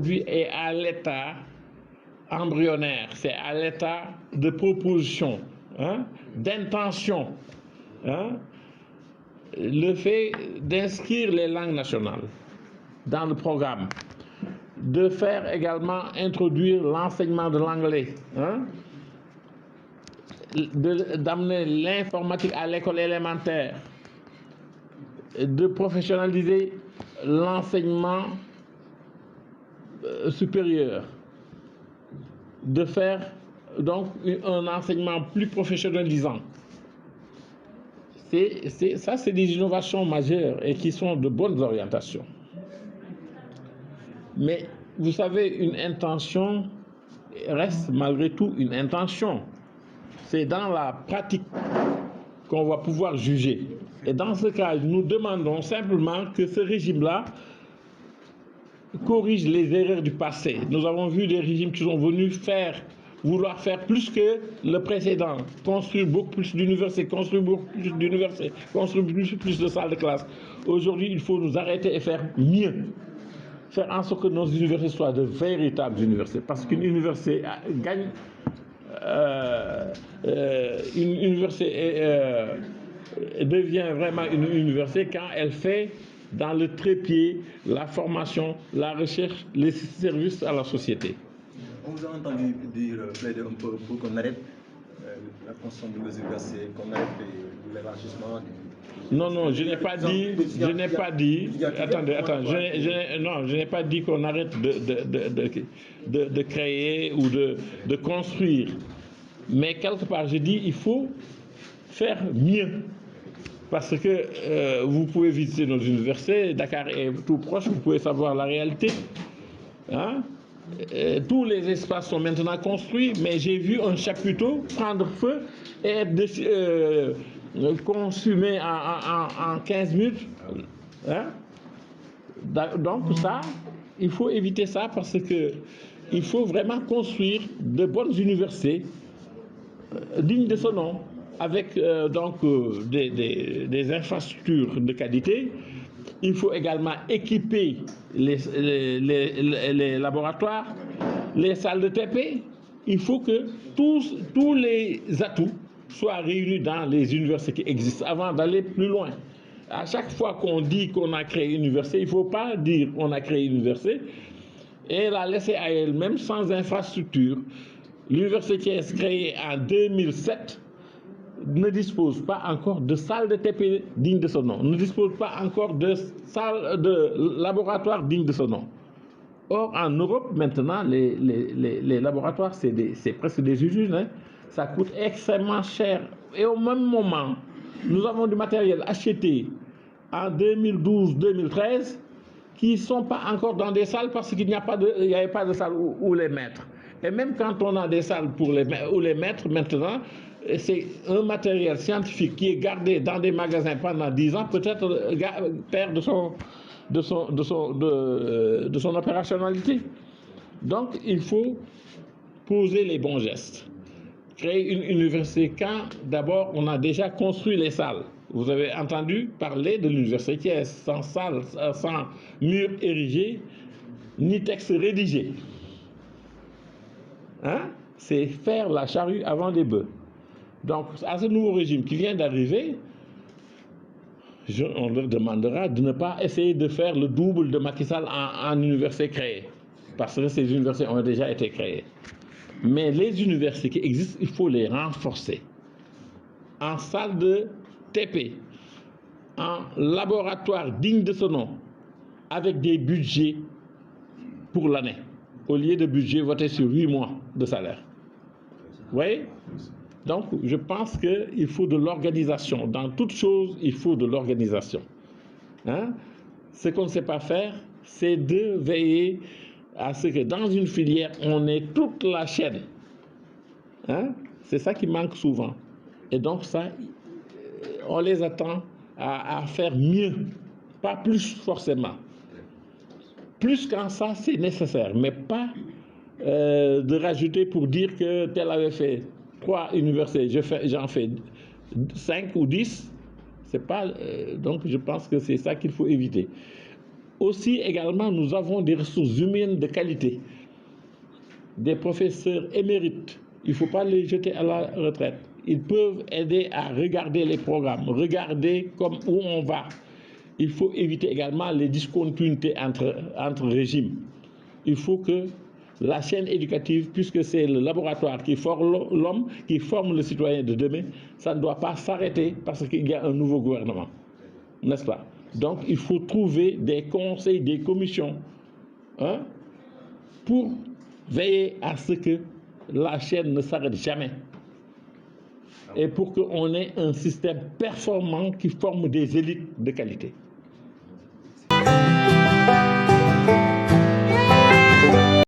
aujourd'hui est à l'état embryonnaire, c'est à l'état de proposition, hein, d'intention. Hein, le fait d'inscrire les langues nationales dans le programme, de faire également introduire l'enseignement de l'anglais, hein, d'amener l'informatique à l'école élémentaire, de professionnaliser l'enseignement supérieur, de faire donc un enseignement plus professionnalisant. Ça, c'est des innovations majeures et qui sont de bonnes orientations. Mais vous savez, une intention reste malgré tout une intention. C'est dans la pratique qu'on va pouvoir juger. Et dans ce cas, nous demandons simplement que ce régime-là corrige les erreurs du passé. Nous avons vu des régimes qui sont venus vouloir faire plus que le précédent, construire beaucoup plus d'universités, construire beaucoup plus d'universités, construire plus de salles de classe. Aujourd'hui, il faut nous arrêter et faire mieux. Faire en sorte que nos universités soient de véritables universités. Parce qu'une université gagne, une université devient vraiment une université quand elle fait dans le trépied la formation, la recherche, les services à la société. On vous a entendu dire, plaider un peu pour qu'on arrête la construction de nos universités, qu'on arrête l'élargissement du... Non, je n'ai pas dit, attendez, je n'ai pas dit qu'on arrête de créer ou de construire. Mais quelque part, je dis il faut faire mieux. Parce que vous pouvez visiter nos universités, Dakar est tout proche, vous pouvez savoir la réalité. Hein? Tous les espaces sont maintenant construits, mais j'ai vu un chapiteau prendre feu et être consumé en 15 minutes. Hein? Donc ça, il faut éviter ça parce que il faut vraiment construire de bonnes universités dignes de ce nom, avec des infrastructures de qualité. Il faut également équiper les laboratoires, les salles de TP. Il faut que tous les atouts soient réunis dans les universités qui existent avant d'aller plus loin. À chaque fois qu'on dit qu'on a créé une université, il ne faut pas dire qu'on a créé une université et la laisser à elle-même sans infrastructure. L'université qui est créée en 2007 ne dispose pas encore de salles de TP dignes de ce nom, ne dispose pas encore de salles de laboratoires dignes de ce nom. Or, en Europe, maintenant, les laboratoires, c'est presque des usines, hein. Ça coûte extrêmement cher. Et au même moment, nous avons du matériel acheté en 2012-2013 qui ne sont pas encore dans des salles parce qu'il n'y avait pas de salle où les mettre. Et même quand on a des salles où les mettre maintenant, c'est un matériel scientifique qui est gardé dans des magasins pendant 10 ans, peut-être perd de son opérationnalité. Donc il faut poser les bons gestes. Créer une université quand d'abord on a déjà construit les salles. Vous avez entendu parler de l'université qui est sans salle, sans mur érigé, ni texte rédigé. Hein? C'est faire la charrue avant les bœufs. Donc, à ce nouveau régime qui vient d'arriver, on leur demandera de ne pas essayer de faire le double de Macky Sall en université créée. Parce que ces universités ont déjà été créées. Mais les universités qui existent, il faut les renforcer. En salle de TP, en laboratoire digne de ce nom, avec des budgets pour l'année, au lieu de budget voté sur 8 mois de salaire. Vous voyez? Donc, je pense qu'il faut de l'organisation. Dans toute chose, il faut de l'organisation. Hein? Ce qu'on ne sait pas faire, c'est de veiller à ce que dans une filière, on ait toute la chaîne. Hein? C'est ça qui manque souvent. Et donc ça, on les attend à faire mieux, pas plus forcément. Plus qu'en ça, c'est nécessaire, mais pas de rajouter pour dire que tel avait fait 3 universités, j'en fais 5 ou 10. C'est pas, donc je pense que c'est ça qu'il faut éviter. Aussi, également, nous avons des ressources humaines de qualité, des professeurs émérites. Il ne faut pas les jeter à la retraite. Ils peuvent aider à regarder les programmes, regarder où on va. Il faut éviter également les discontinuités entre régimes. Il faut que la chaîne éducative, puisque c'est le laboratoire qui forme l'homme, qui forme le citoyen de demain, ça ne doit pas s'arrêter parce qu'il y a un nouveau gouvernement. N'est-ce pas? Donc, il faut trouver des conseils, des commissions, pour veiller à ce que la chaîne ne s'arrête jamais. Et pour qu'on ait un système performant qui forme des élites de qualité.